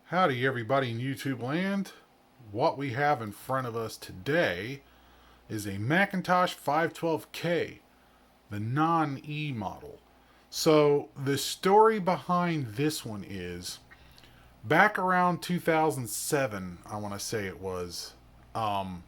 Howdy, everybody in YouTube land. What we have in front of us today is a Macintosh 512K, the non-E model. So, the story behind this one is back around 2007, I want to say it was. Um,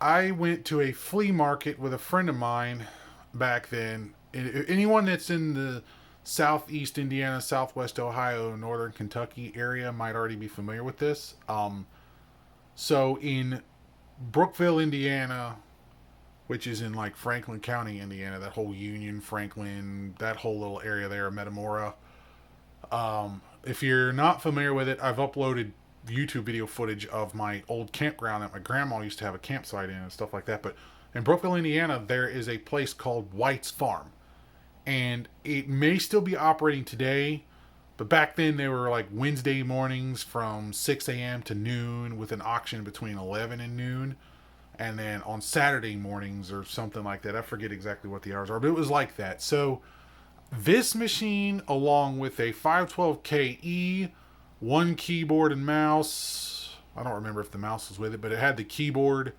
I went to a flea market with a friend of mine back then. Anyone that's in the southeast Indiana, southwest Ohio, northern Kentucky area might already be familiar with this. So in Brookville, Indiana, which is in like Franklin County, Indiana, that whole Union, Franklin, that whole little area there, Metamora. If you're not familiar with it, I've uploaded YouTube video footage of my old campground that my grandma used to have a campsite in and stuff like that. But in Brookville, Indiana, there is a place called White's Farm. And it may still be operating today, but back then they were like Wednesday mornings from 6 a.m. to noon with an auction between 11 and noon. And then on Saturday mornings or something like that. I forget exactly what the hours are, but it was like that. So this machine, along with a 512KE, one keyboard and mouse. I don't remember if the mouse was with it, but it had the keyboard,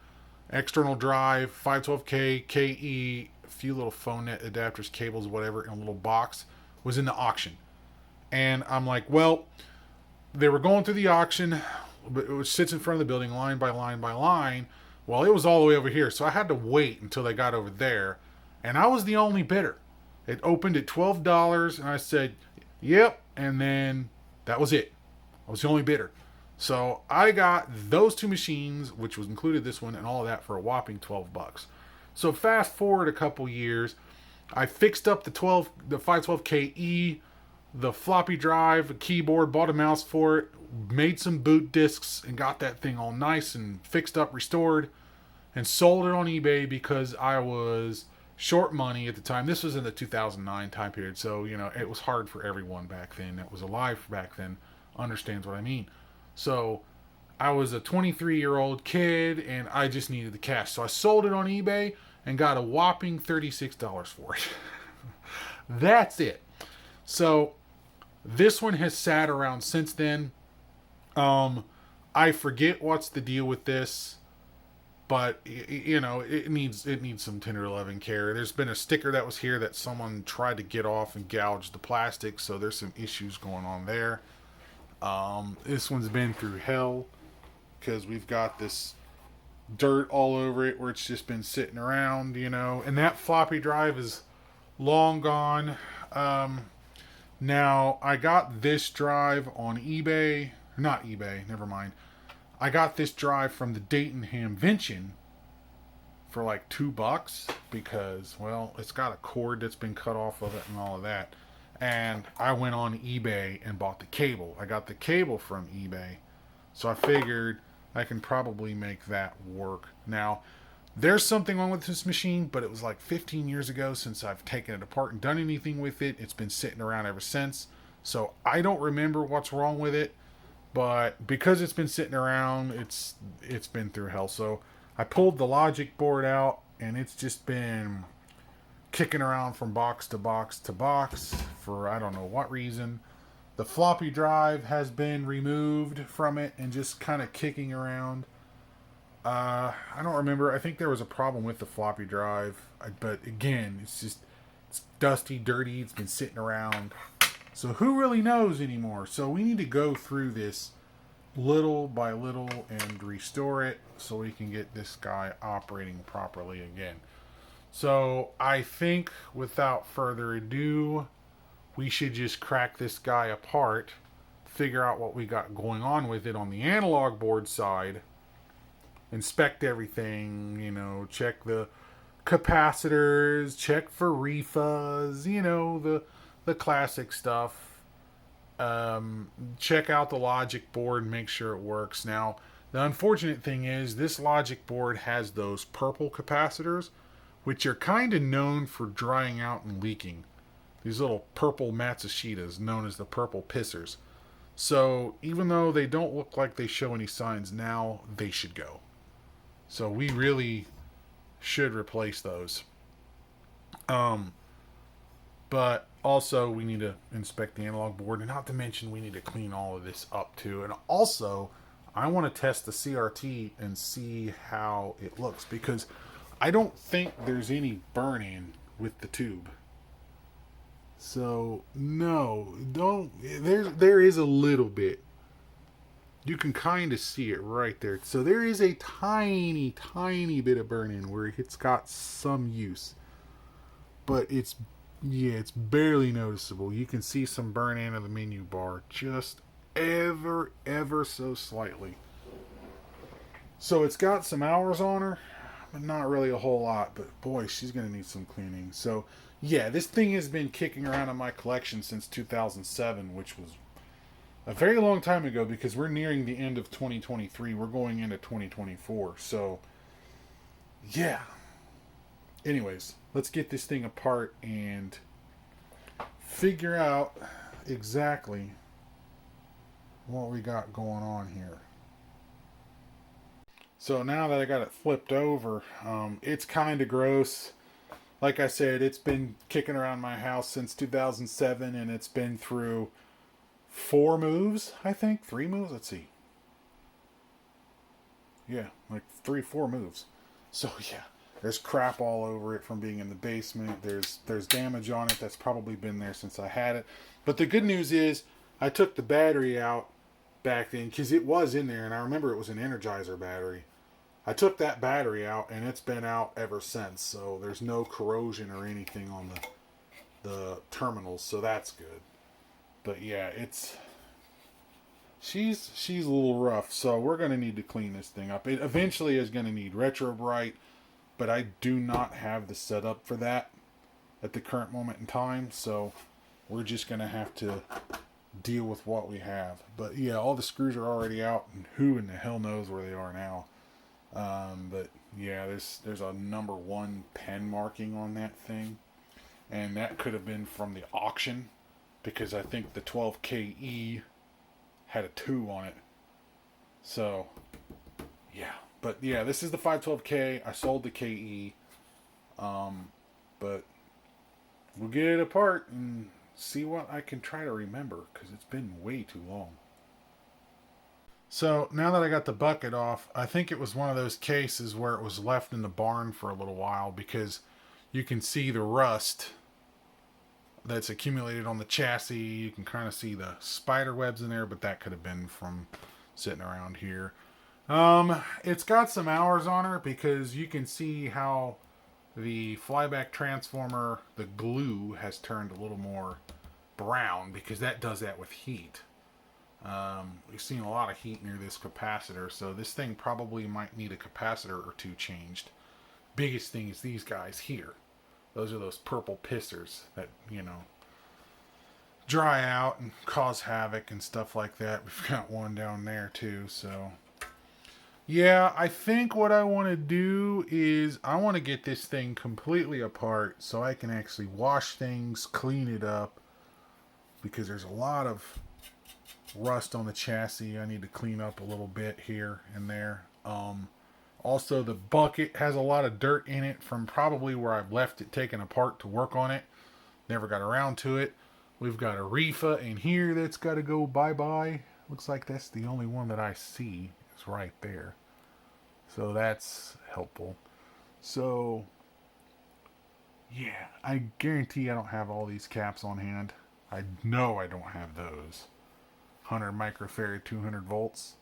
external drive, 512K, KE, a few little phone net adapters, cables, whatever, in a little box, was in the auction. And I'm like, well, they were going through the auction, but it sits in front of the building line by line by line. Well, it was all the way over here, so I had to wait until they got over there. And I was the only bidder. It opened at $12, and I said, yep, and then that was it. I was the only bidder. So I got those two machines, which was included this one and all of that, for a whopping $12. So fast forward a couple years, I fixed up the 512KE, the floppy drive, a keyboard, bought a mouse for it, made some boot discs, and got that thing all nice and fixed up, restored, and sold it on eBay because I was short money at the time. This was in the 2009 time period, so it was hard for everyone back then that was alive back then understands what I mean. So I was a 23-year-old kid and I just needed the cash. So I sold it on eBay and got a whopping $36 for it. That's it. So this one has sat around since then. I forget what's the deal with this, but it needs some tender loving care. There's been a sticker that was here that someone tried to get off and gouged the plastic, so there's some issues going on there. This one's been through hell because we've got this dirt all over it where it's just been sitting around, and that floppy drive is long gone. Now I got this drive on eBay, not eBay, never mind. I got this drive from the Dayton Hamvention for like $2 because, well, it's got a cord that's been cut off of it and all of that. And I went on eBay and bought the cable. I got the cable from eBay. So I figured I can probably make that work. Now, there's something wrong with this machine, but it was like 15 years ago since I've taken it apart and done anything with it. It's been sitting around ever since. So I don't remember what's wrong with it. But because it's been sitting around, it's been through hell. So I pulled the logic board out, and it's just been kicking around from box to box to box for I don't know what reason. The floppy drive has been removed from it and just kind of kicking around. I don't remember. I think there was a problem with the floppy drive, but again, it's dusty, dirty. It's been sitting around. So who really knows anymore? So we need to go through this little by little and restore it so we can get this guy operating properly again. So I think without further ado, we should just crack this guy apart, figure out what we got going on with it on the analog board side, inspect everything, check the capacitors, check for refuzz, the classic stuff. Check out the logic board and make sure it works. Now, the unfortunate thing is this logic board has those purple capacitors, which are kind of known for drying out and leaking. These little purple Matsushitas, known as the purple pissers. So even though they don't look like they show any signs now, they should go. So we really should replace those. But also we need to inspect the analog board, and not to mention we need to clean all of this up too. And also I want to test the CRT and see how it looks, because I don't think there's any burn-in with the tube. So no, don't. There is a little bit. You can kind of see it right there. So there is a tiny, tiny bit of burn-in where it's got some use, but it's barely noticeable. You can see some burn-in of the menu bar, just ever so slightly. So it's got some hours on her, but not really a whole lot. But boy, she's gonna need some cleaning. So yeah, this thing has been kicking around in my collection since 2007, which was a very long time ago, because we're nearing the end of 2023. We're going into 2024. So yeah. Anyways, let's get this thing apart and figure out exactly what we got going on here. So now that I got it flipped over, it's kind of gross. Like I said, it's been kicking around my house since 2007, and it's been through 4 moves, I think. 3 moves? Let's see. Yeah, like 3-4 moves. So yeah, there's crap all over it from being in the basement. There's damage on it that's probably been there since I had it. But the good news is I took the battery out back then, because it was in there, and I remember it was an Energizer battery. I took that battery out, and it's been out ever since. So there's no corrosion or anything on the terminals, so that's good. But yeah, she's a little rough, so we're gonna need to clean this thing up. It eventually is gonna need retro bright, but I do not have the setup for that at the current moment in time, so we're just gonna have to deal with what we have. But yeah, all the screws are already out, and who in the hell knows where they are now. But yeah, there's a number 1 pen marking on that thing, and that could have been from the auction, because I think the 12KE had a 2 on it. So yeah, but yeah, this is the 512K. I sold the KE, but we'll get it apart and see what I can try to remember, because it's been way too long. So now that I got the bucket off, I think it was one of those cases where it was left in the barn for a little while, because you can see the rust that's accumulated on the chassis. You can kind of see the spider webs in there, but that could have been from sitting around here. It's got some hours on her, because you can see how the flyback transformer, the glue, has turned a little more brown, because that does that with heat. We've seen a lot of heat near this capacitor, so this thing probably might need a capacitor or 2 changed. Biggest thing is these guys here. Those are those purple pissers that, dry out and cause havoc and stuff like that. We've got one down there too, so yeah, I think what I want to do is I want to get this thing completely apart so I can actually wash things, clean it up, because there's a lot of rust on the chassis I need to clean up a little bit here and there. Also, the bucket has a lot of dirt in it from probably where I've left it taken apart to work on it. Never got around to it. We've got a reefa in here that's got to go bye-bye. Looks like that's the only one that I see is right there. So that's helpful. So, yeah, I guarantee I don't have all these caps on hand. I know I don't have those. 100 microfarad, 200 volts.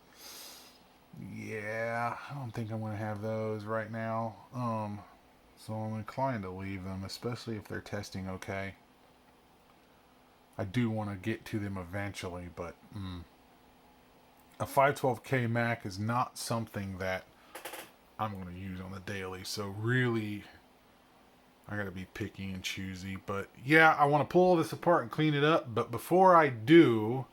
Yeah, I don't think I'm going to have those right now. So I'm inclined to leave them, especially if they're testing okay. I do want to get to them eventually, but a 512K Mac is not something that I'm going to use on the daily. So really, I got to be picky and choosy. But yeah, I want to pull all this apart and clean it up. But before I do,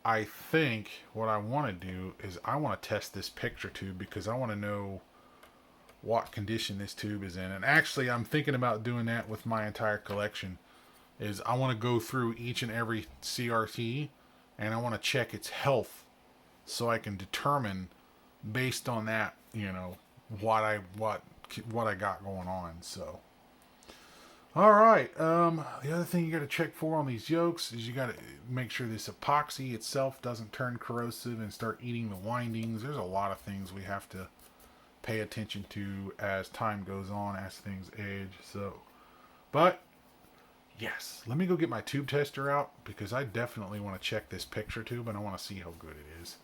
I think what I want to do is I want to test this picture tube, because I want to know what condition this tube is in. And actually, I'm thinking about doing that with my entire collection. Is I want to go through each and every CRT, and I want to check its health, so I can determine based on that, what I got going on. So All right. The other thing you got to check for on these yokes is you got to make sure this epoxy itself doesn't turn corrosive and start eating the windings. There's a lot of things we have to pay attention to as time goes on, as things age. So, but yes, let me go get my tube tester out because I definitely want to check this picture tube and I want to see how good it is.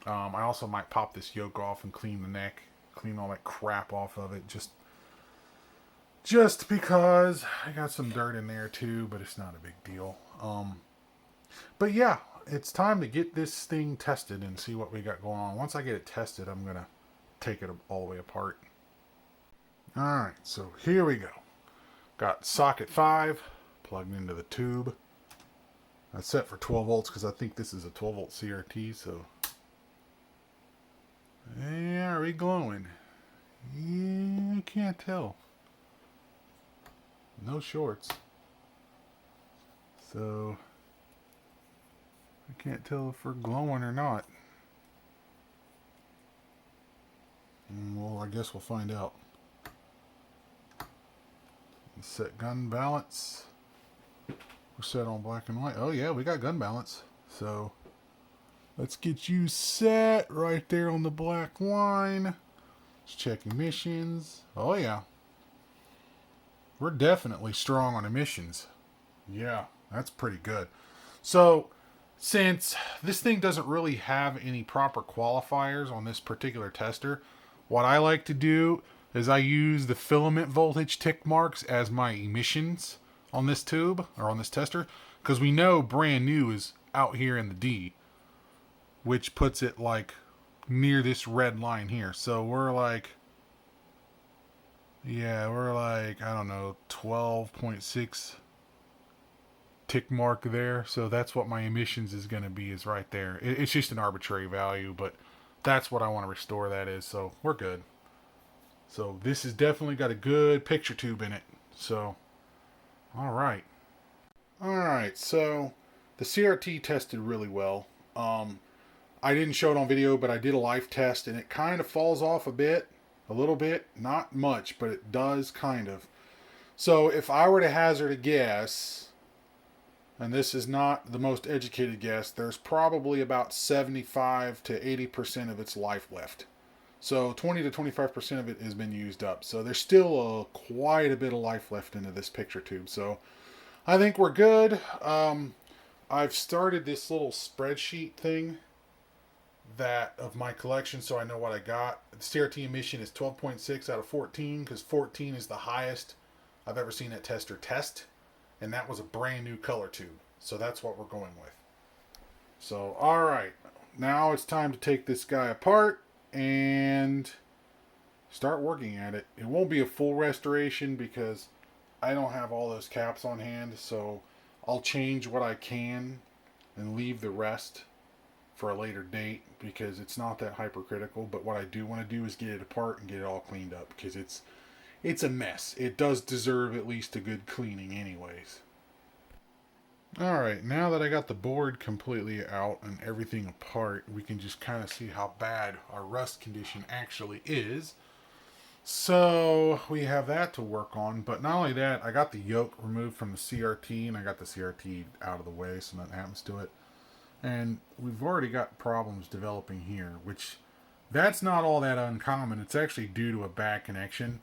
I also might pop this yoke off and clean the neck, clean all that crap off of it, just because I got some dirt in there too, but it's not a big deal. But yeah, it's time to get this thing tested and see what we got going on. Once I get it tested, I'm gonna take it all the way apart. All right, so here we go. Got socket 5 plugged into the tube. That's set for 12 volts because I think this is a 12 volt CRT. So yeah, are we glowing? Yeah, I can't tell. No shorts. So I can't tell if we're glowing or not. Well, I guess we'll find out. Set gun balance. We're set on black and white. Oh yeah, we got gun balance. So let's get you set right there on the black line. Let's check emissions. Oh yeah. We're definitely strong on emissions. Yeah, that's pretty good. So, since this thing doesn't really have any proper qualifiers on this particular tester, what I like to do is I use the filament voltage tick marks as my emissions on this tube, or on this tester, because we know brand new is out here in the D, which puts it like near this red line here. So we're like, I don't know, 12.6 tick mark there. So that's what my emissions is going to be, is right there. It's just an arbitrary value, but that's what I want to restore that is. So we're good. So this has definitely got a good picture tube in it. So, all right. All right, so the CRT tested really well. I didn't show it on video, but I did a live test, and it kind of falls off a little bit, not much, but it does kind of. So if I were to hazard a guess, and this is not the most educated guess, there's probably about 75 to 80% of its life left. So 20 to 25% of it has been used up. So there's still quite a bit of life left into this picture tube. So I think we're good. I've started this little spreadsheet thing of my collection, so I know what I got. The CRT emission is 12.6 out of 14 because 14 is the highest I've ever seen that tester test, and that was a brand new color tube. So that's what we're going with. So all right, now it's time to take this guy apart and start working at it. It won't be a full restoration because I don't have all those caps on hand, so I'll change what I can and leave the rest for a later date because it's not that hypercritical. But what I do want to do is get it apart and get it all cleaned up because it's a mess. It does deserve at least a good cleaning anyways. Alright, now that I got the board completely out and everything apart, we can just kind of see how bad our rust condition actually is. So we have that to work on, but not only that, I got the yoke removed from the CRT and I got the CRT out of the way so nothing happens to it. And we've already got problems developing here, which that's not all that uncommon. It's actually due to a bad connection.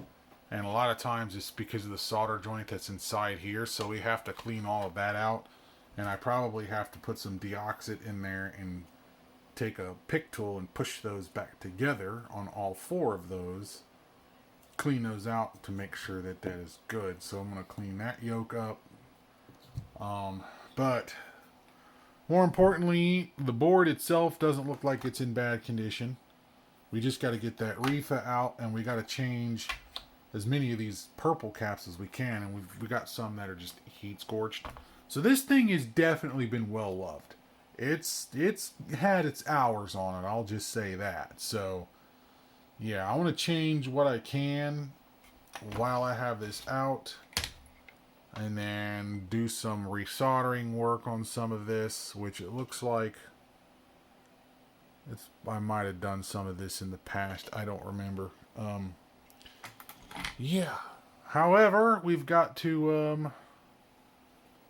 And a lot of times it's because of the solder joint that's inside here. So we have to clean all of that out. And I probably have to put some deoxit in there and take a pick tool and push those back together on all 4 of those. Clean those out to make sure that that is good. So I'm going to clean that yoke up. But more importantly, the board itself doesn't look like it's in bad condition. We just got to get that reefa out, and we got to change as many of these purple caps as we can, and we got some that are just heat scorched. So this thing has definitely been well loved. It's had its hours on it, I'll just say that. So yeah, I want to change what I can while I have this out, and then do some resoldering work on some of this, which it looks like I might have done some of this in the past. I don't remember. Yeah, However, we've got to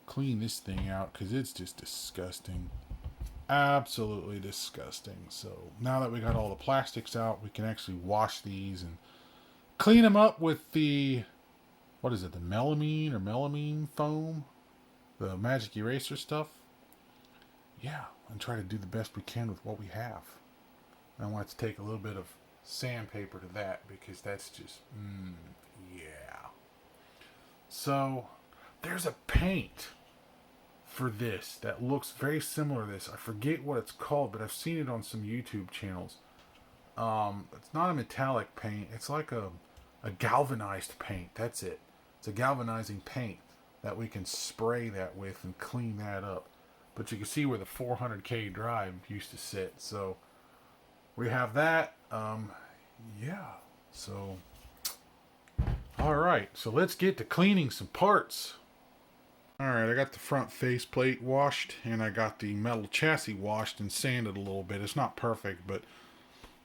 clean this thing out because it's just disgusting. Absolutely disgusting. So now that we got all the plastics out, we can actually wash these and clean them up with the, what is it, the melamine foam? The magic eraser stuff? Yeah, and try to do the best we can with what we have. I want to take a little bit of sandpaper to that because that's just, yeah. So, there's a paint for this that looks very similar to this. I forget what it's called, but I've seen it on some YouTube channels. It's not a metallic paint. It's like a galvanized paint. That's it. It's a galvanizing paint that we can spray that with and clean that up. But you can see where the 400K drive used to sit. So we have that. Yeah. So, all right. So let's get to cleaning some parts. All right. I got the front faceplate washed, and I got the metal chassis washed and sanded a little bit. It's not perfect, but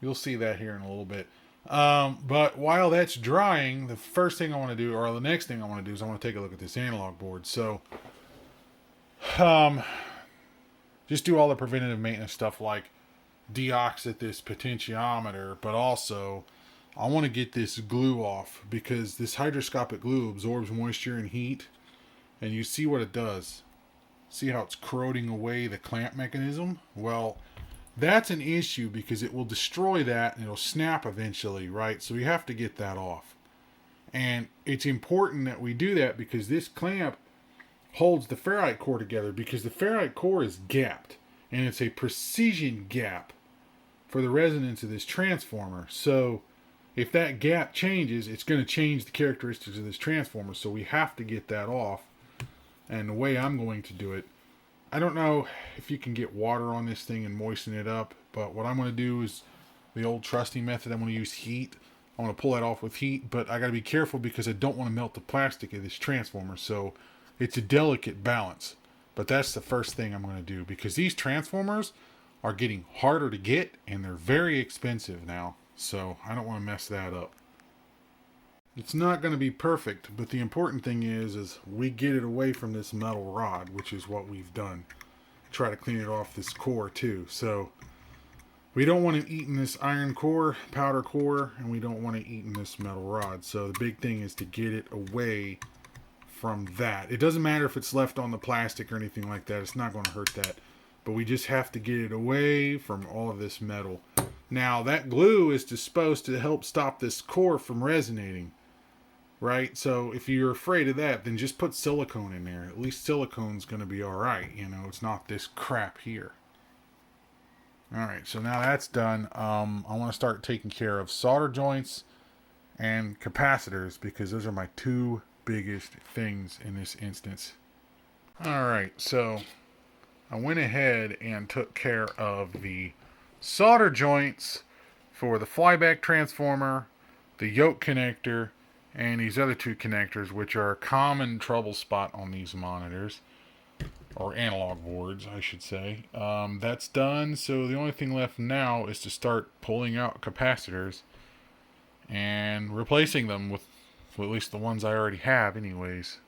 you'll see that here in a little bit. But while that's drying, the first thing I want to do, or the next thing I want to do, is I want to take a look at this analog board. So, just do all the preventative maintenance stuff like deoxit this potentiometer, but also I want to get this glue off because this hydroscopic glue absorbs moisture and heat, and you see what it does. See how it's corroding away the clamp mechanism? Well, that's an issue because it will destroy that and it'll snap eventually, right? So we have to get that off. And it's important that we do that because this clamp holds the ferrite core together because the ferrite core is gapped. And it's a precision gap for the resonance of this transformer. So if that gap changes, it's going to change the characteristics of this transformer. So we have to get that off. And the way I'm going to do it, I don't know if you can get water on this thing and moisten it up, but what I'm going to do is the old trusty method. I'm going to use heat. I want to pull that off with heat, but I got to be careful because I don't want to melt the plastic of this transformer. So it's a delicate balance, but that's the first thing I'm going to do because these transformers are getting harder to get and they're very expensive now. So I don't want to mess that up. It's not going to be perfect, but the important thing is we get it away from this metal rod, which is what we've done. Try to clean it off this core too. So we don't want to eat in this iron core, powder core, and we don't want to eat in this metal rod. So the big thing is to get it away from that. It doesn't matter if it's left on the plastic or anything like that. It's not going to hurt that. But we just have to get it away from all of this metal. Now that glue is supposed to help stop this core from resonating. Right? So if you're afraid of that, then just put silicone in there. At least silicone's going to be alright. You know, it's not this crap here. Alright, so now that's done. I want to start taking care of solder joints and capacitors because those are my two biggest things in this instance. Alright, so I went ahead and took care of the solder joints for the flyback transformer, the yoke connector, and these other two connectors, which are a common trouble spot on these monitors, or analog boards, I should say. That's done, so the only thing left now is to start pulling out capacitors and replacing them with at least the ones I already have anyways.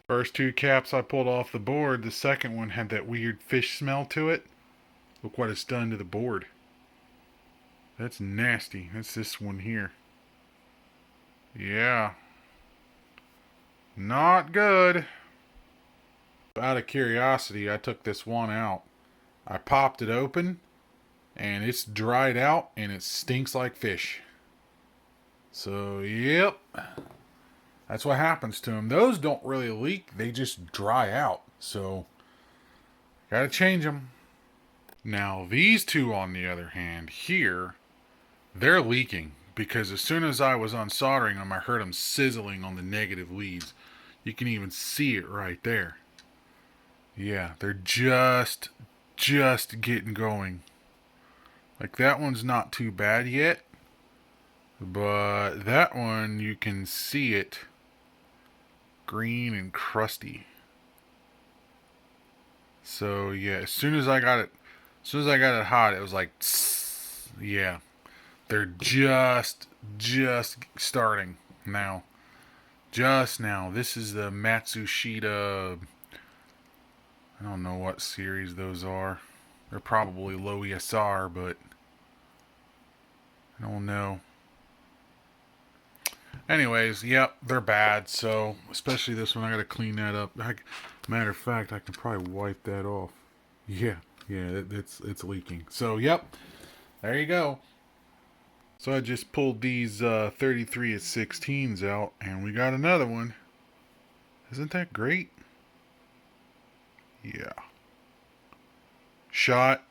First two caps I pulled off the board, the second one had that weird fish smell to it. Look what it's done to the board. That's nasty. That's this one here. Yeah. Not good. Out of curiosity, I took this one out. I popped it open, and it's dried out, and it stinks like fish. So, yep. That's what happens to them. Those don't really leak. They just dry out. So, gotta change them. Now, these two, on the other hand, here, they're leaking. Because as soon as I was unsoldering them, I heard them sizzling on the negative leads. You can even see it right there. Yeah, they're just getting going. Like that one's not too bad yet. But that one, you can see it green and crusty. So yeah, as soon as I got it hot, it was like, yeah. They're just starting now. just now. This is the Matsushita. I don't know what series those are. They're probably low ESR, but I don't know. Anyways, yep, they're bad. So, especially this one, I gotta clean that up. Matter of fact, I can probably wipe that off. Yeah, it's leaking. So, yep, there you go. So I just pulled these 33 at 16s out, and we got another one. Isn't that great? Yeah. Shot.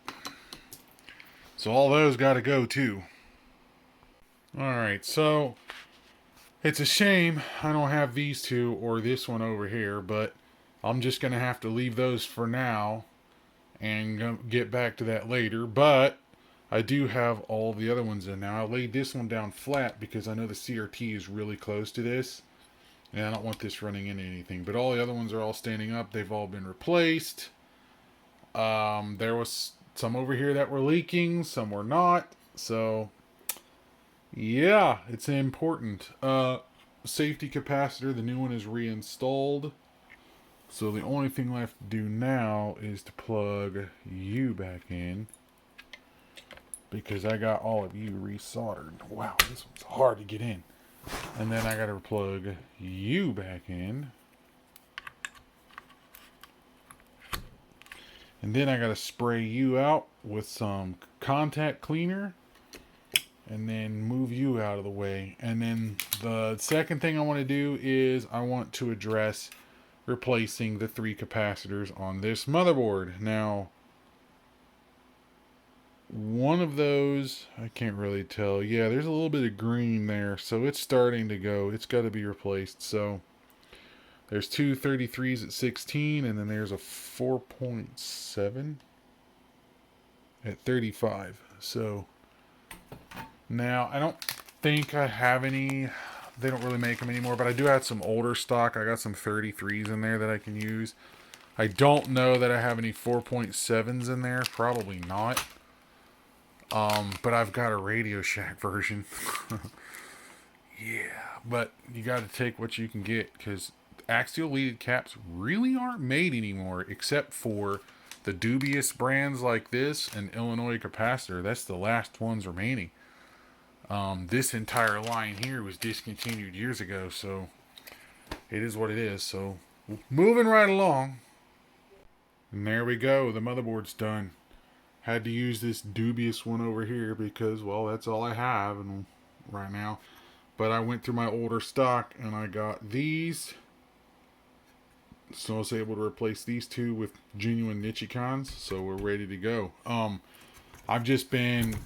So all those got to go too. Alright, so it's a shame I don't have these two or this one over here, but I'm just going to have to leave those for now and get back to that later. But I do have all the other ones in now. I laid this one down flat because I know the CRT is really close to this, and I don't want this running into anything. But all the other ones are all standing up. They've all been replaced. There was some over here that were leaking, some were not. So, yeah, it's important. Safety capacitor, the new one is reinstalled. So the only thing left to do now is to plug you back in, because I got all of you resoldered. Wow, this one's hard to get in. And then I got to plug you back in. And then I got to spray you out with some contact cleaner. And then move you out of the way. And then the second thing I want to do is I want to address replacing the 3 capacitors on this motherboard. Now, one of those, I can't really tell. Yeah, there's a little bit of green there, so it's starting to go. It's got to be replaced. So there's 2 33s at 16, and then there's a 4.7 at 35. So now I don't think I have any. They don't really make them anymore, but I do have some older stock. I got some 33s in there that I can use. I don't know that I have any 4.7s in there. Probably not. But I've got a Radio Shack version. Yeah, but you got to take what you can get, because axial leaded caps really aren't made anymore, except for the dubious brands like this and Illinois Capacitor. That's the last ones remaining. This entire line here was discontinued years ago, so it is what it is. So moving right along. And there we go. The motherboard's done. Had to use this dubious one over here because, well, that's all I have right now. But I went through my older stock and I got these. So I was able to replace these 2 with genuine Nichicons. So we're ready to go. I've just been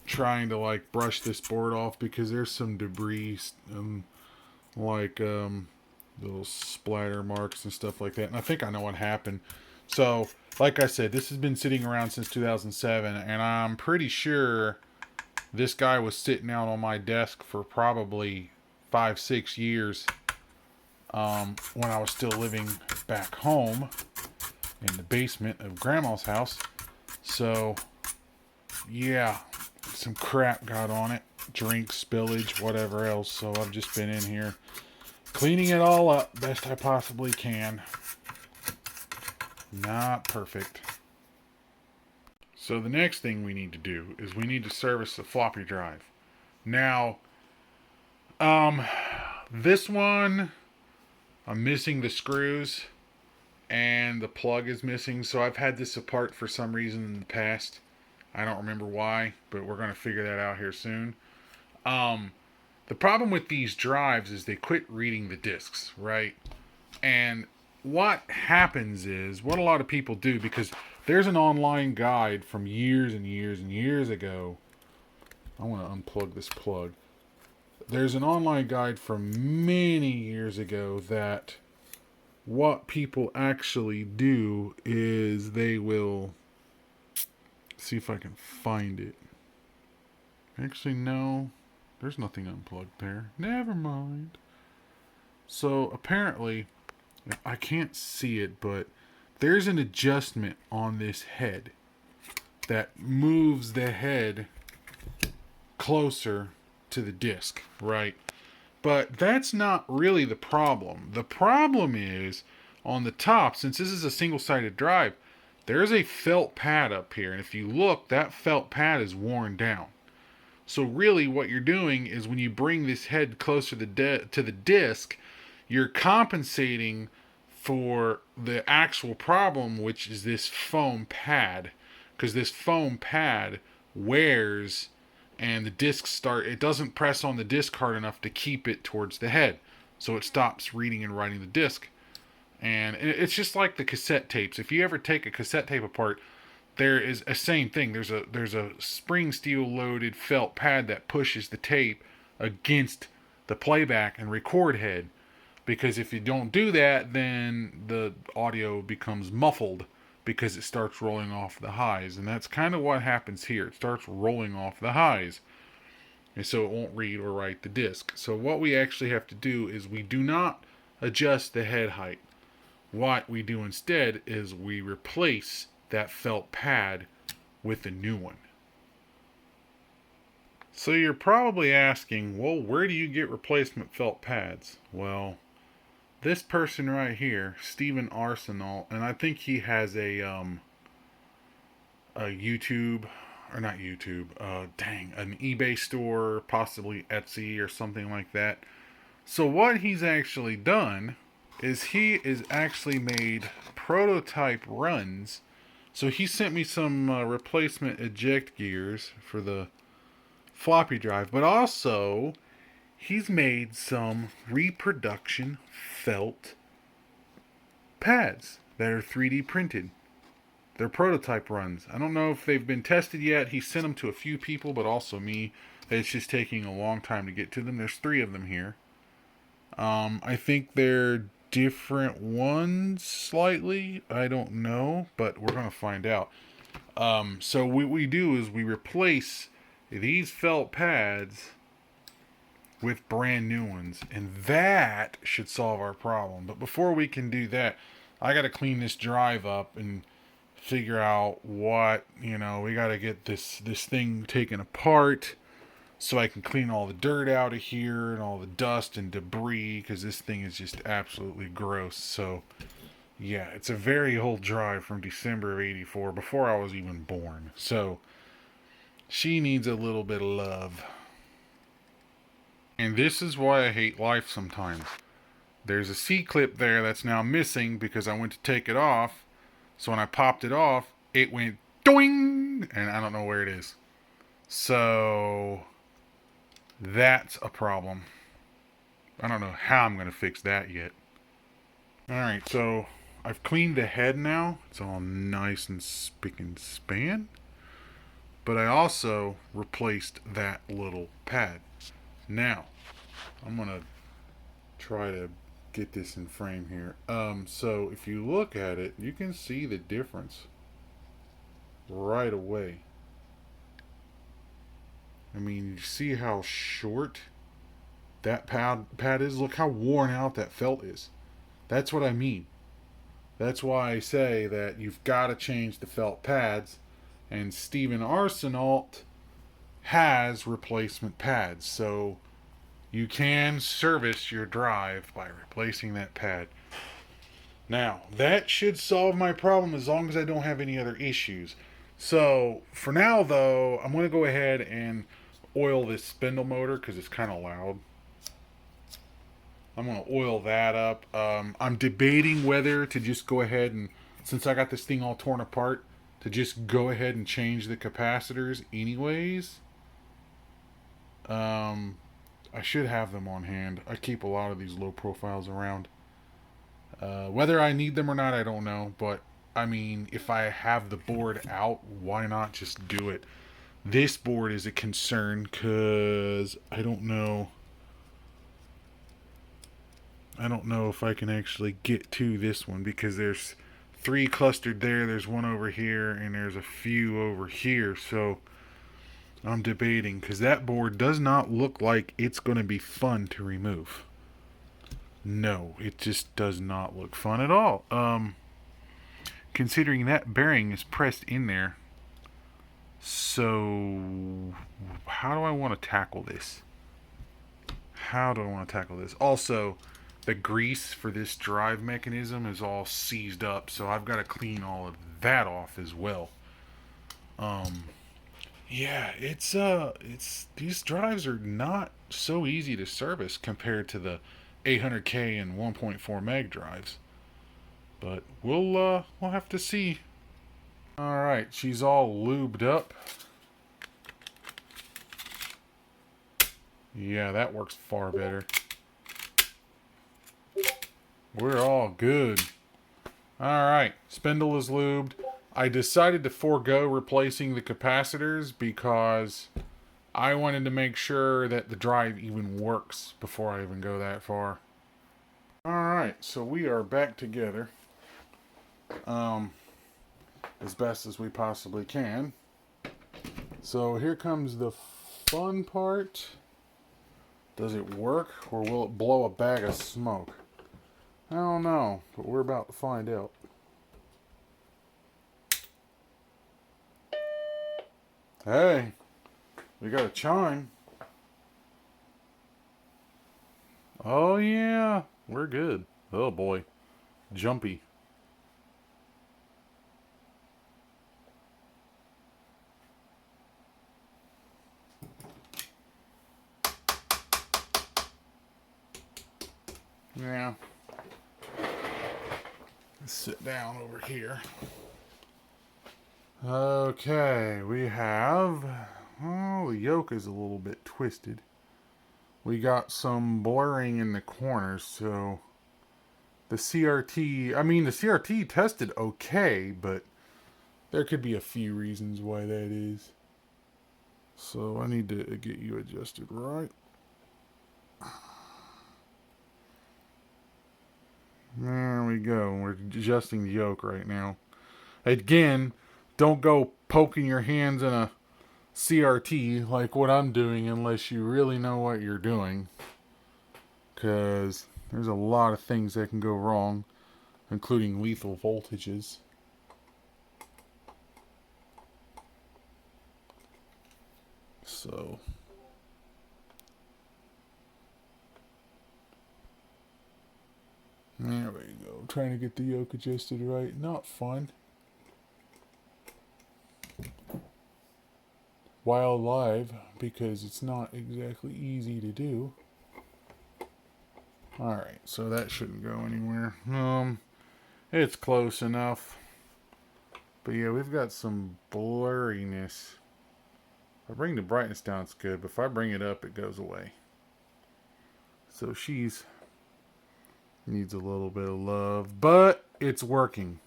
trying to like brush this board off because there's some debris, little splatter marks and stuff like that. And I think I know what happened. So, like I said, this has been sitting around since 2007, and I'm pretty sure this guy was sitting out on my desk for probably 5-6 years when I was still living back home in the basement of Grandma's house. So, yeah, some crap got on it, drink spillage, whatever else. So I've just been in here cleaning it all up best I possibly can. Not perfect. So the next thing we need to do is we need to service the floppy drive. Now, this one, I'm missing the screws and the plug is missing. So I've had this apart for some reason in the past. I don't remember why, but we're going to figure that out here soon. The problem with these drives is they quit reading the discs, right? And what happens is, what a lot of people do, because there's an online guide from years and years and years ago. I want to unplug this plug. There's an online guide from many years ago that what people actually do is they will, see if I can find it. Actually, no, there's nothing unplugged there. Never mind. So apparently, I can't see it, but there's an adjustment on this head that moves the head closer to the disc, right? But that's not really the problem. The problem is on the top, since this is a single-sided drive, there's a felt pad up here. And if you look, that felt pad is worn down. So really what you're doing is when you bring this head closer to the disc, you're compensating for the actual problem, which is this foam pad. Because this foam pad wears and the disc it doesn't press on the disc hard enough to keep it towards the head. So it stops reading and writing the disc. And it's just like the cassette tapes. If you ever take a cassette tape apart, there is a same thing. There's a spring steel loaded felt pad that pushes the tape against the playback and record head. Because if you don't do that, then the audio becomes muffled because it starts rolling off the highs. And that's kind of what happens here. It starts rolling off the highs. And so it won't read or write the disc. So what we actually have to do is we do not adjust the head height. What we do instead is we replace that felt pad with a new one. So you're probably asking, well, where do you get replacement felt pads? Well, this person right here, Steven Arsenal, and I think he has a YouTube, or not YouTube, an eBay store, possibly Etsy or something like that. So what he's actually done is he is actually made prototype runs. So he sent me some replacement eject gears for the floppy drive, but also he's made some reproduction felt pads that are 3D printed. They're prototype runs. I don't know if they've been tested yet. He sent them to a few people, but also me. It's just taking a long time to get to them. There's 3 of them here. I think they're different ones slightly. I don't know, but we're going to find out. So what we do is we replace these felt pads with brand new ones, and that should solve our problem. But before we can do that, I got to clean this drive up and figure out what, we got to get this thing taken apart so I can clean all the dirt out of here and all the dust and debris, because this thing is just absolutely gross. So yeah, it's a very old drive from December of '84, before I was even born. So she needs a little bit of love. And this is why I hate life sometimes. There's a C-clip there that's now missing because I went to take it off. So when I popped it off, it went doing, and I don't know where it is. So that's a problem. I don't know how I'm going to fix that yet. Alright, so I've cleaned the head now. It's all nice and spick and span. But I also replaced that little pad. Now, I'm going to try to get this in frame here. So if you look at it, you can see the difference right away. I mean, you see how short that pad is? Look how worn out that felt is. That's what I mean. That's why I say that you've got to change the felt pads. And Steven Arsenault has replacement pads. So you can service your drive by replacing that pad. Now, that should solve my problem as long as I don't have any other issues. So, for now though, I'm going to go ahead and oil this spindle motor because it's kind of loud. I'm going to oil that up. I'm debating whether to just go ahead and, since I got this thing all torn apart, to just go ahead and change the capacitors anyways. I should have them on hand. I keep a lot of these low profiles around. Whether I need them or not, I don't know. But, I mean, if I have the board out, why not just do it? This board is a concern because I don't know if I can actually get to this one, because there's 3 clustered there, there's 1 over here, and there's a few over here. So I'm debating, because that board does not look like it's going to be fun to remove. No, it just does not look fun at all. Considering that bearing is pressed in there. So how do I want to tackle this? how do I want to tackle this? Also, the grease for this drive mechanism is all seized up, so I've got to clean all of that off as well. Um, yeah, it's these drives are not so easy to service compared to the 800K and 1.4 meg drives. But we'll have to see. All right, she's all lubed up. Yeah, that works far better. We're all good. Alright, spindle is lubed. I decided to forego replacing the capacitors because I wanted to make sure that the drive even works before I even go that far. Alright, so we are back together. As best as we possibly can. So here comes the fun part. Does it work, or will it blow a bag of smoke? I don't know, but we're about to find out. Hey, we got a chime. Oh yeah, we're good. Oh boy, jumpy. Yeah. Let's sit down over here. Okay, we have... Oh, the yoke is a little bit twisted. We got some blurring in the corners, so... The CRT... I mean, the CRT tested okay, but... There could be a few reasons why that is. So I need to get you adjusted right. There we go. We're adjusting the yoke right now. Again, don't go poking your hands in a CRT like what I'm doing unless you really know what you're doing. Because there's a lot of things that can go wrong, including lethal voltages. So... There we go. Trying to get the yoke adjusted right. Not fun. While live, because it's not exactly easy to do. Alright, so that shouldn't go anywhere. It's close enough. But yeah, we've got some blurriness. If I bring the brightness down, it's good. But if I bring it up, it goes away. So she's... needs a little bit of love, but it's working.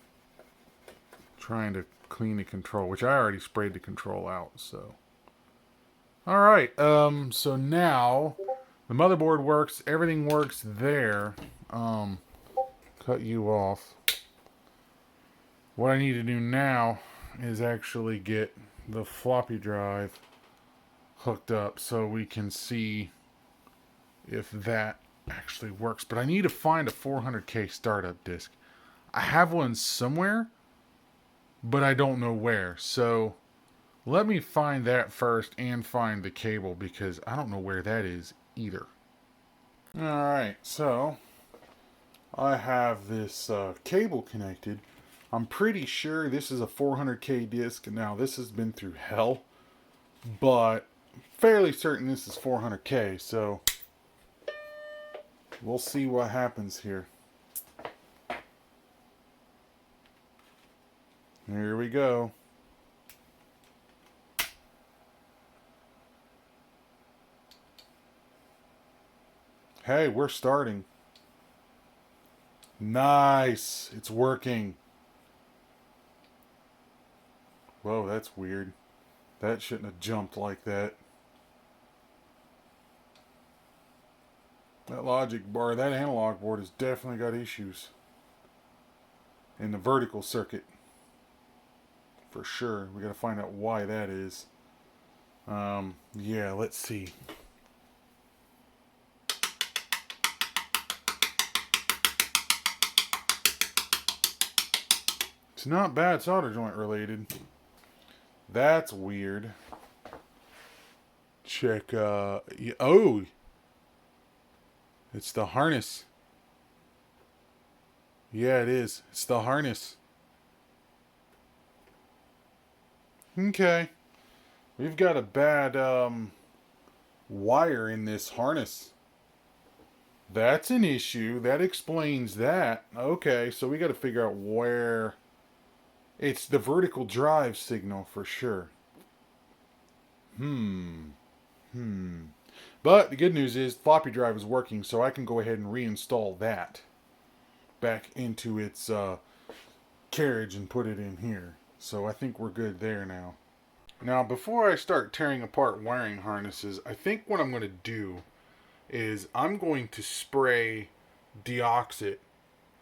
Trying to clean the control, which I already sprayed the control out, so. Alright, so now the motherboard works, everything works there. Cut you off. What I need to do now is actually get the floppy drive hooked up so we can see if that actually works. But I need to find a 400K startup disk. I have one somewhere, but I don't know where. So let me find that first and find the cable, because I don't know where that is either. Alright, so I have this cable connected. I'm pretty sure this is a 400K disc. Now, this has been through hell, but fairly certain this is 400K, so we'll see what happens here. Here we go. Hey, we're starting. Nice. It's working. Whoa, that's weird. That shouldn't have jumped like that. That logic bar, that analog board has definitely got issues. In the vertical circuit. For sure. We gotta find out why that is. Yeah, let's see. It's not bad solder joint related. That's weird. Check, oh! It's the harness. Yeah, it is. It's the harness. Okay. We've got a bad wire in this harness. That's an issue. That explains that. Okay, so we got to figure out where... It's the vertical drive signal for sure. But the good news is floppy drive is working, so I can go ahead and reinstall that back into its carriage and put it in here. So I think we're good there now. Now, before I start tearing apart wiring harnesses, I think what I'm going to do is I'm going to spray deoxit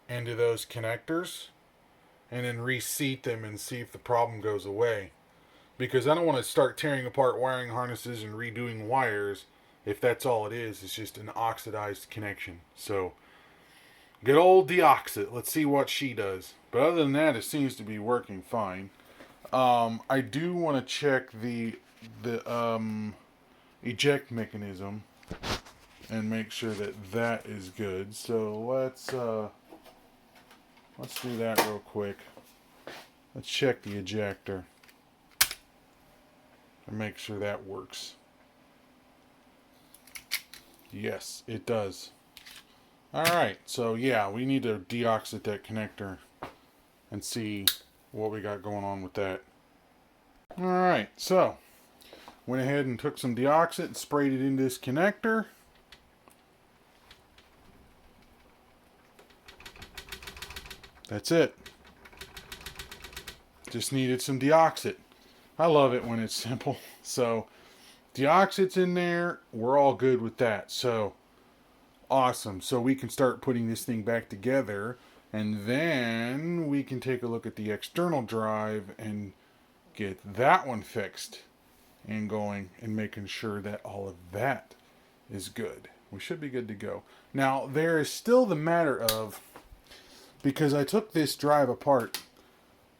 into those connectors and then reseat them and see if the problem goes away. Because I don't want to start tearing apart wiring harnesses and redoing wires if that's all it is. It's just an oxidized connection. So, good old deoxit. Let's see what she does. But other than that, it seems to be working fine. I do want to check the eject mechanism and make sure that that is good. So let's do that real quick. Let's check the ejector and make sure that works. Yes, it does. Alright, so yeah, we need to deoxit that connector and see what we got going on with that. Alright, so went ahead and took some deoxit and sprayed it into this connector. That's it. Just needed some deoxit. I love it when it's simple. So deoxit's in there. We're all good with that. So awesome. So we can start putting this thing back together, and then we can take a look at the external drive and get that one fixed and going and making sure that all of that is good. We should be good to go. Now, there is still the matter of, because I took this drive apart,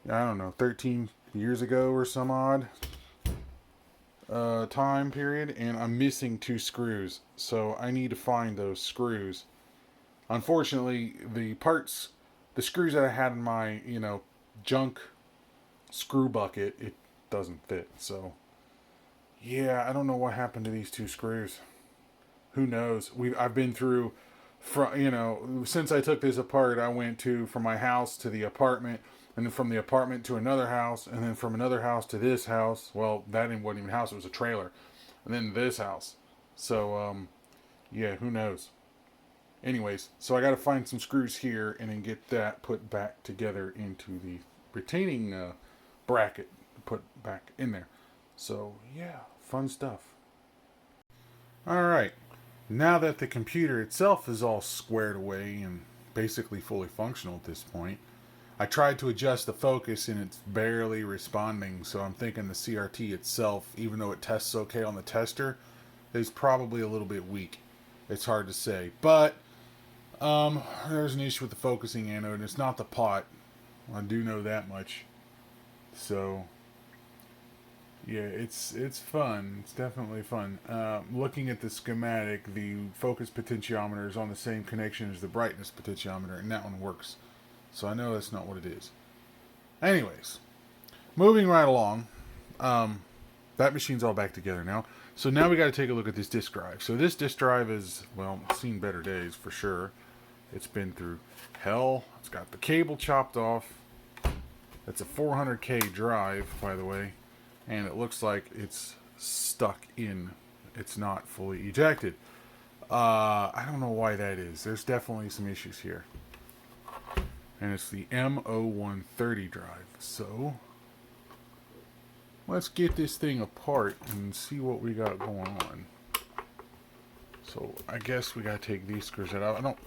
I don't know, 13 years ago or some odd time period, and I'm missing 2 screws. So I need to find those screws. Unfortunately, the screws that I had in my, junk screw bucket, it doesn't fit. So yeah, I don't know what happened to these 2 screws. Who knows? I've been through, since I took this apart, I went from my house to the apartment, and then from the apartment to another house, and then from another house to this house. Well, that wasn't even a house, it was a trailer. And then this house. So, yeah, who knows? Anyways, so I got to find some screws here and then get that put back together into the retaining bracket, put back in there. So, yeah, fun stuff. Alright, now that the computer itself is all squared away and basically fully functional at this point, I tried to adjust the focus and it's barely responding, so I'm thinking the CRT itself, even though it tests okay on the tester, is probably a little bit weak. It's hard to say, but there's an issue with the focusing anode, and it's not the pot. I do know that much. So yeah, it's fun. It's definitely fun. Looking at the schematic, the focus potentiometer is on the same connection as the brightness potentiometer, and that one works. So I know that's not what it is. Anyways, moving right along. That machine's all back together now. So now we got to take a look at this disk drive. So this disk drive is, well, seen better days for sure. It's been through hell. It's got the cable chopped off. That's a 400K drive, by the way. And it looks like it's stuck in. It's not fully ejected. I don't know why that is. There's definitely some issues here. And it's the M0130 drive. So let's get this thing apart and see what we got going on. So I guess we gotta take these screws out.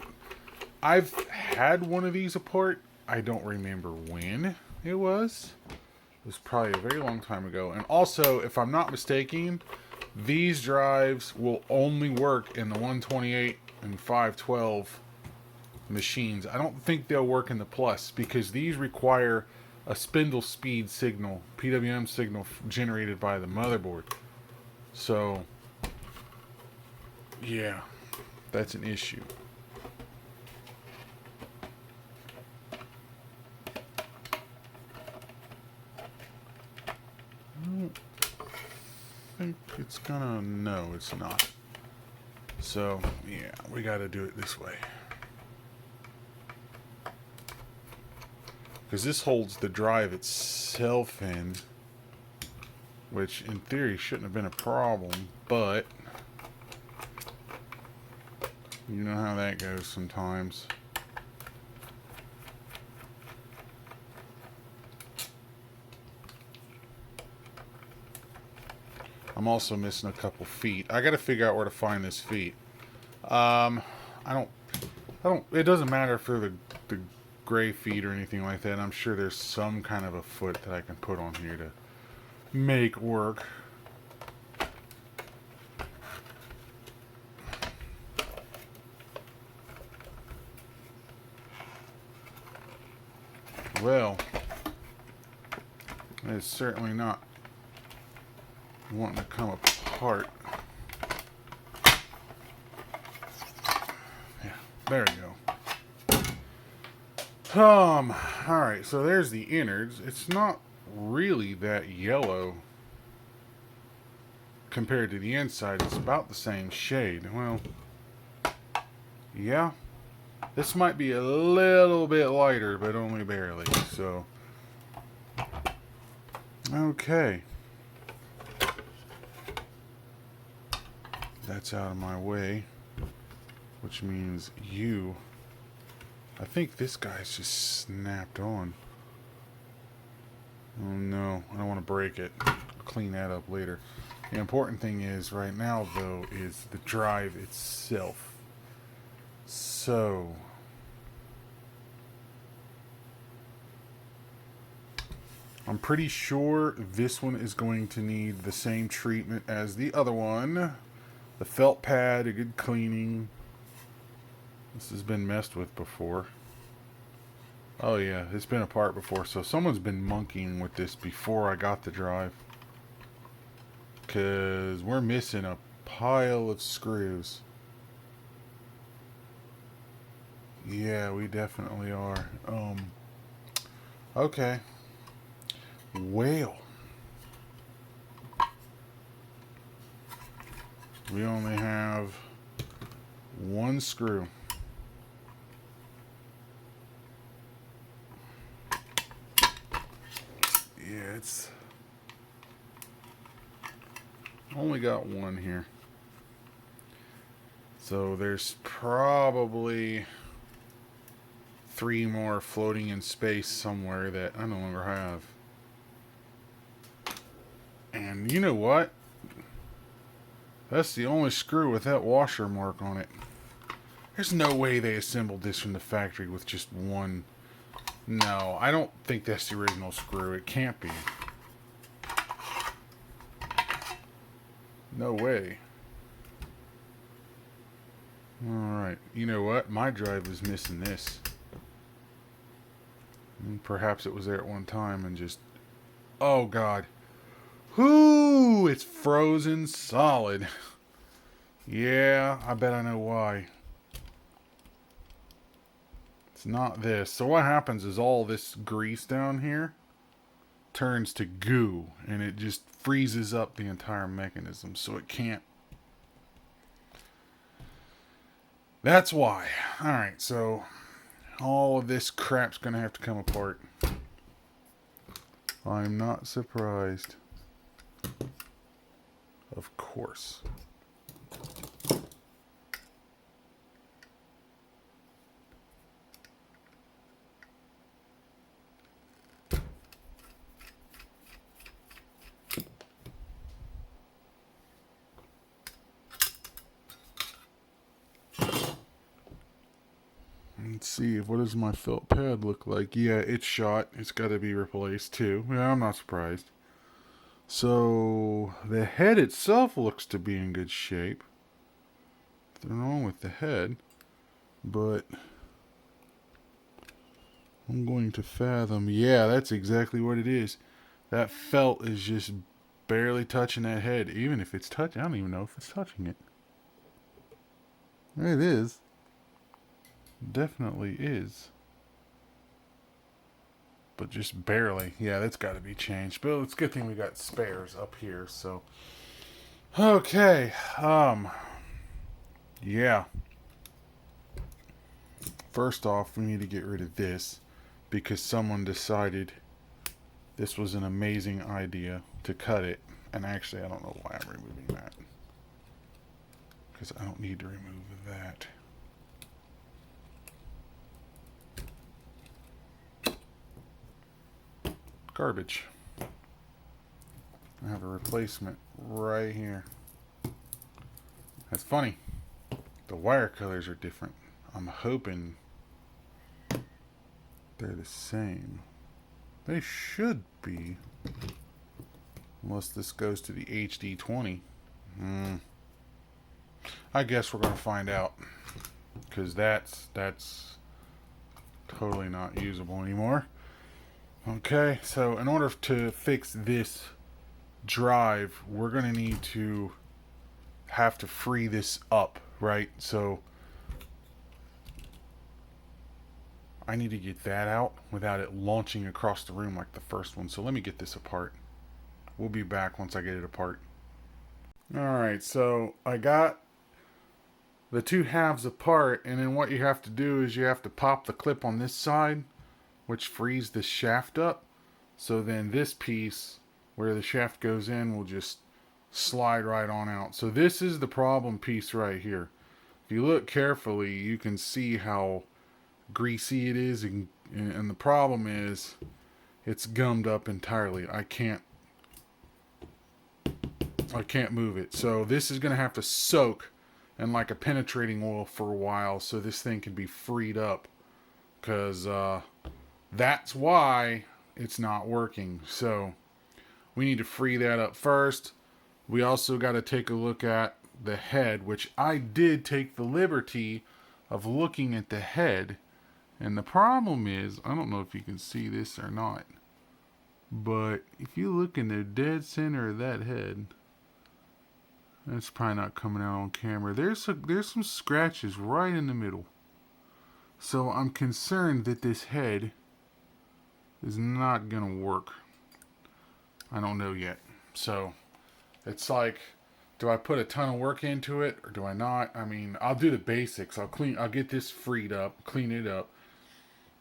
I've had one of these apart. I don't remember when it was. It was probably a very long time ago. And also, if I'm not mistaken, these drives will only work in the 128 and 512 machines. I don't think they'll work in the Plus because these require a spindle speed signal, PWM signal generated by the motherboard. So, yeah, that's an issue. I think it's gonna... No, it's not. So, yeah, we gotta do it this way. Because this holds the drive itself in, which in theory shouldn't have been a problem, but you know how that goes sometimes. I'm also missing a couple feet. I gotta figure out where to find this feet. I don't, it doesn't matter for the gray feet or anything like that. I'm sure there's some kind of a foot that I can put on here to make work. Well, it's certainly not wanting to come apart. Yeah, there you go. Alright, so there's the innards. It's not really that yellow compared to the inside. It's about the same shade. Well, yeah. This might be a little bit lighter, but only barely. So, okay. That's out of my way, which means you... I think this guy's just snapped on. Oh no, I don't want to break it. I'll clean that up later. The important thing is, right now though, is the drive itself. So... I'm pretty sure this one is going to need the same treatment as the other one. The felt pad, a good cleaning. This has been messed with before. Oh yeah, it's been apart before, so someone's been monkeying with this before I got the drive. Because we're missing a pile of screws. Yeah, we definitely are. Okay. Well. We only have one screw. Yeah, it's only got one here. So there's probably 3 more floating in space somewhere that I no longer have. And you know what? That's the only screw with that washer mark on it. There's no way they assembled this from the factory with just one. No, I don't think that's the original screw. It can't be. No way. Alright, you know what? My drive is missing this. Perhaps it was there at one time and just... Oh, God. Whoo! It's frozen solid. Yeah, I bet I know why. It's not this. So what happens is all this grease down here turns to goo, and it just freezes up the entire mechanism, so it can't. That's why. Alright, so all of this crap's gonna have to come apart. I'm not surprised. Of course. Let's see, what does my felt pad look like? Yeah, it's shot. It's got to be replaced too. Yeah, I'm not surprised. So, the head itself looks to be in good shape. Nothing wrong with the head. But I'm going to fathom. Yeah, that's exactly what it is. That felt is just barely touching that head. Even if it's touching, I don't even know if it's touching it. It is. Definitely is. But just barely. Yeah, that's got to be changed. But it's a good thing we got spares up here, so. Okay. Yeah. First off, we need to get rid of this because someone decided this was an amazing idea to cut it. And actually, I don't know why I'm removing that. Because I don't need to remove that. Garbage. I have a replacement right here. That's funny. The wire colors are different. I'm hoping they're the same. They should be. Unless this goes to the HD20. I guess we're going to find out. Because that's totally not usable anymore. Okay, so in order to fix this drive, we're going to need to have to free this up, right? So I need to get that out without it launching across the room like the first one. So let me get this apart. We'll be back once I get it apart. Alright, so I got the two halves apart, and then what you have to do is you have to pop the clip on this side, which frees the shaft up. So then this piece where the shaft goes in will just slide right on out. So this is the problem piece right here. If you look carefully, you can see how greasy it is, and the problem is it's gummed up entirely. I can't move it. So this is going to have to soak in like a penetrating oil for a while so this thing can be freed up, because that's why it's not working. So we need to free that up first. We also got to take a look at the head, which I did take the liberty of looking at the head. And the problem is, I don't know if you can see this or not, but if you look in the dead center of that head, that's probably not coming out on camera. There's some scratches right in the middle. So I'm concerned that this head is not going to work. I don't know yet. So it's like, do I put a ton of work into it or do I not? I mean, I'll do the basics. I'll get this freed up, clean it up.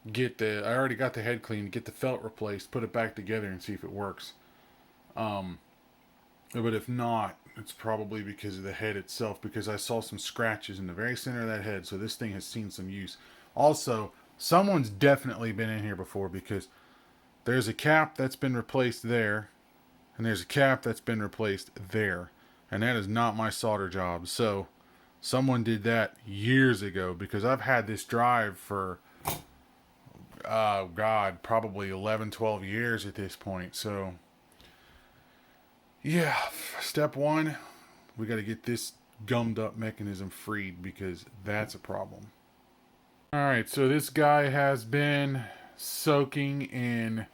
I already got the head cleaned, get the felt replaced, put it back together and see if it works. But if not, it's probably because of the head itself, because I saw some scratches in the very center of that head, so this thing has seen some use. Also, someone's definitely been in here before, because there's a cap that's been replaced there, and there's a cap that's been replaced there, and that is not my solder job. So someone did that years ago, because I've had this drive for probably 11, 12 years at this point. So yeah, step one, we got to get this gummed up mechanism freed, because that's a problem. Alright, so this guy has been soaking in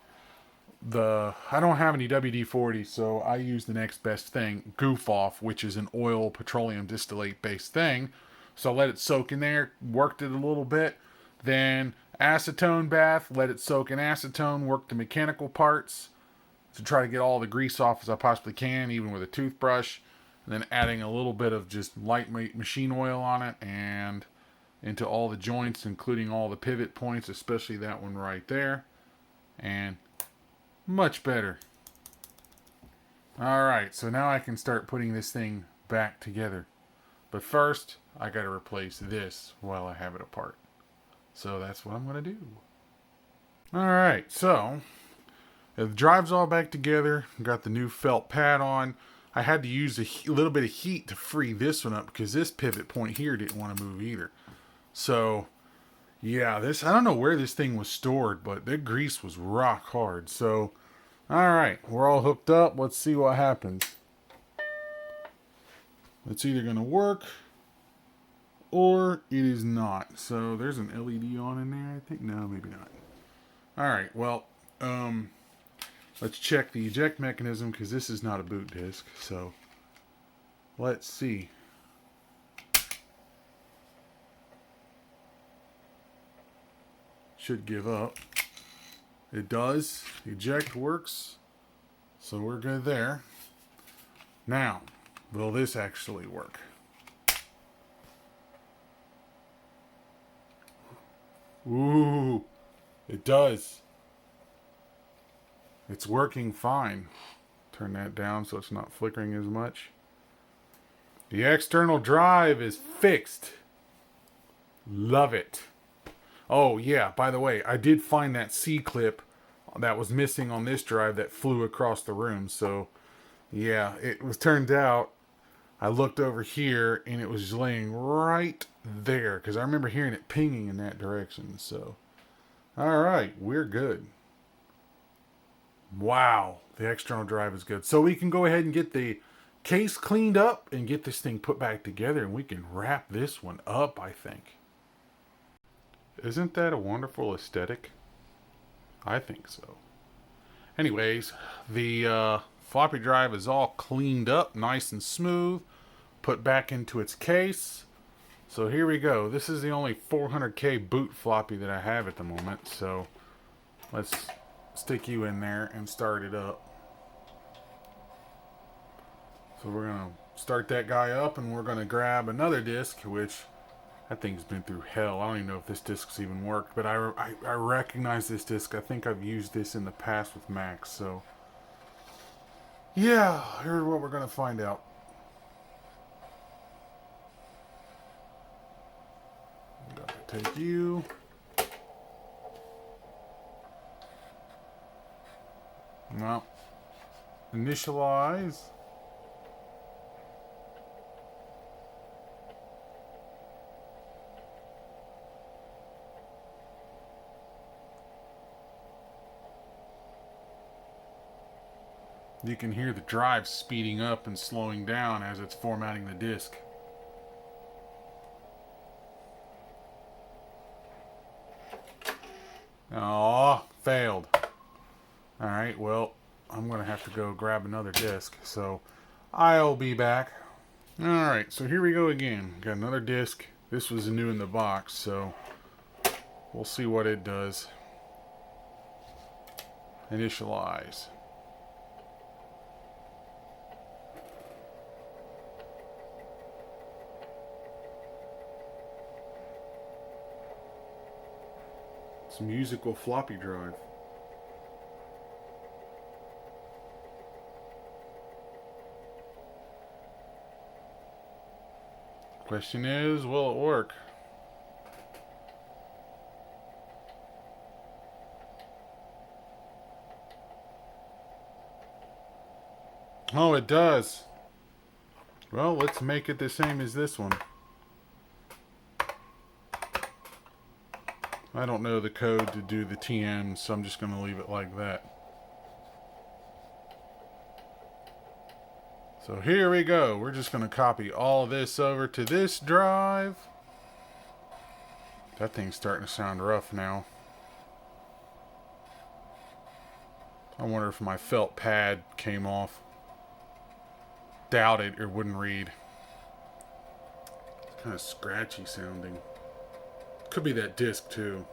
I don't have any WD-40, so I use the next best thing, Goof Off, which is an oil petroleum distillate based thing. So I let it soak in there, worked it a little bit, then acetone bath, let it soak in acetone, worked the mechanical parts to try to get all the grease off as I possibly can, even with a toothbrush, and then adding a little bit of just lightweight machine oil on it and into all the joints, including all the pivot points, especially that one right there, and much better. Alright, so now I can start putting this thing back together. But first, I gotta replace this while I have it apart. So that's what I'm gonna do. Alright, so the drive's all back together. Got the new felt pad on. I had to use a little bit of heat to free this one up, because this pivot point here didn't want to move either. So yeah, I don't know where this thing was stored, but the grease was rock hard. So alright, we're all hooked up. Let's see what happens. It's either going to work or it is not. So there's an LED on in there, I think. No, maybe not. Alright, well, let's check the eject mechanism, because this is not a boot disc. So let's see. should give up. It does. Eject works. So we're good there. Now, will this actually work? Ooh, it does. It's working fine. Turn that down so it's not flickering as much. The external drive is fixed. Love it. Oh yeah, by the way, I did find that C-clip that was missing on this drive that flew across the room. So yeah, it was turned out I looked over here and it was laying right there because I remember hearing it pinging in that direction. So alright, we're good. Wow, the external drive is good. So we can go ahead and get the case cleaned up and get this thing put back together, and we can wrap this one up, I think. Isn't that a wonderful aesthetic? I think so. Anyways, the floppy drive is all cleaned up, nice and smooth, put back into its case. So here we go. This is the only 400K boot floppy that I have at the moment, so let's stick you in there and start it up. So we're going to start that guy up, and we're going to grab another disc, which that thing's been through hell. I don't even know if this disc's even worked, but I recognize this disc. I think I've used this in the past with Macs, so yeah, here's what we're going to find out. I'm going to take you. Well, initialize. You can hear the drive speeding up and slowing down as it's formatting the disk. Oh, failed. Alright, well, I'm going to have to go grab another disk, so I'll be back. Alright, so here we go again. Got another disk. This was new in the box, so we'll see what it does. Initialize. It's a musical floppy drive. Question is, will it work? Oh, it does. Well, let's make it the same as this one. I don't know the code to do the TN, so I'm just going to leave it like that. So here we go. We're just going to copy all of this over to this drive. That thing's starting to sound rough now. I wonder if my felt pad came off. Doubt it, it wouldn't read. It's kind of scratchy sounding. Could be that disc too.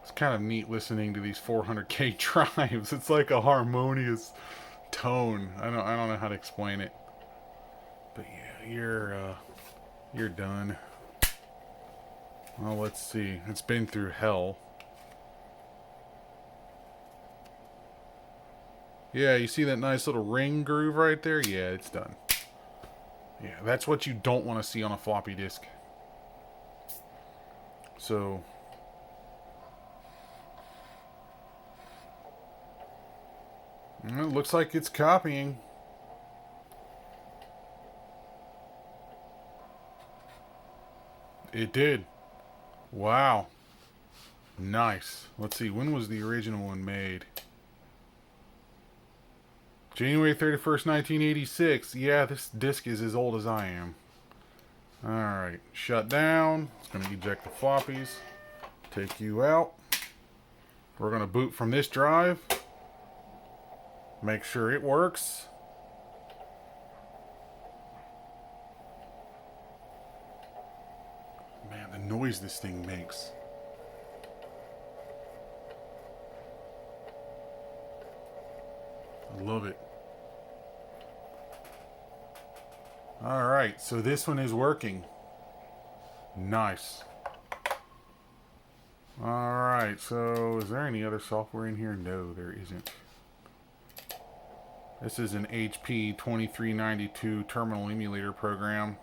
It's kind of neat listening to these 400K drives. It's like a harmonious tone. I don't know how to explain it. But yeah, you're done. Well, let's see. It's been through hell. Yeah, you see that nice little ring groove right there? Yeah, it's done. Yeah, that's what you don't want to see on a floppy disk. So it looks like it's copying. It did. Wow. Nice. Let's see, when was the original one made? January 31st, 1986. Yeah, this disc is as old as I am. Alright, shut down. It's going to eject the floppies. Take you out. We're going to boot from this drive. Make sure it works. noise this thing makes. I love it. Alright, so this one is working. Nice. Alright, so is there any other software in here? No, there isn't. This is an HP 2392 terminal emulator program.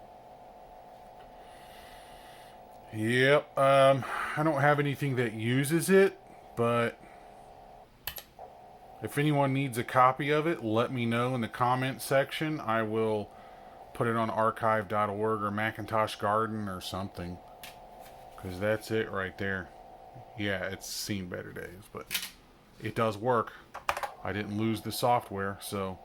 Yep, I don't have anything that uses it, but if anyone needs a copy of it, let me know in the comment section. I will put it on archive.org or Macintosh Garden or something, because that's it right there. Yeah, it's seen better days, but it does work. I didn't lose the software, so.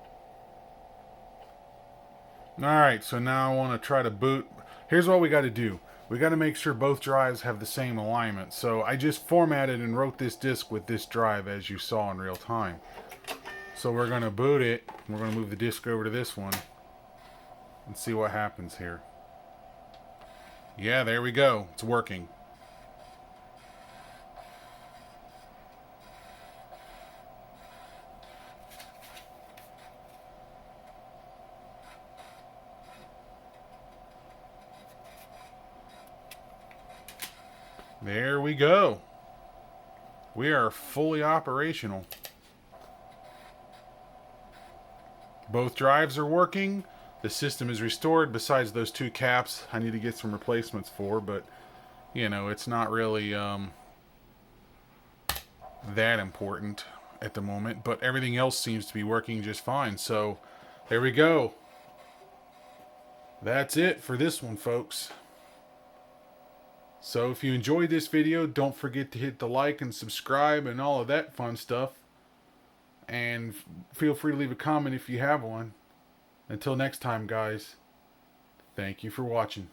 Alright, so now I want to try to boot. Here's what we got to do. We got to make sure both drives have the same alignment. So I just formatted and wrote this disk with this drive, as you saw in real time. So we're going to boot it. We're going to move the disk over to this one and see what happens here. Yeah, there we go. It's working. There we go. We are fully operational. Both drives are working. The system is restored, besides those two caps I need to get some replacements for, but you know, it's not really that important at the moment, but everything else seems to be working just fine. So there we go. That's it for this one, folks. So if you enjoyed this video, don't forget to hit the like and subscribe and all of that fun stuff. And feel free to leave a comment if you have one. Until next time, guys, thank you for watching.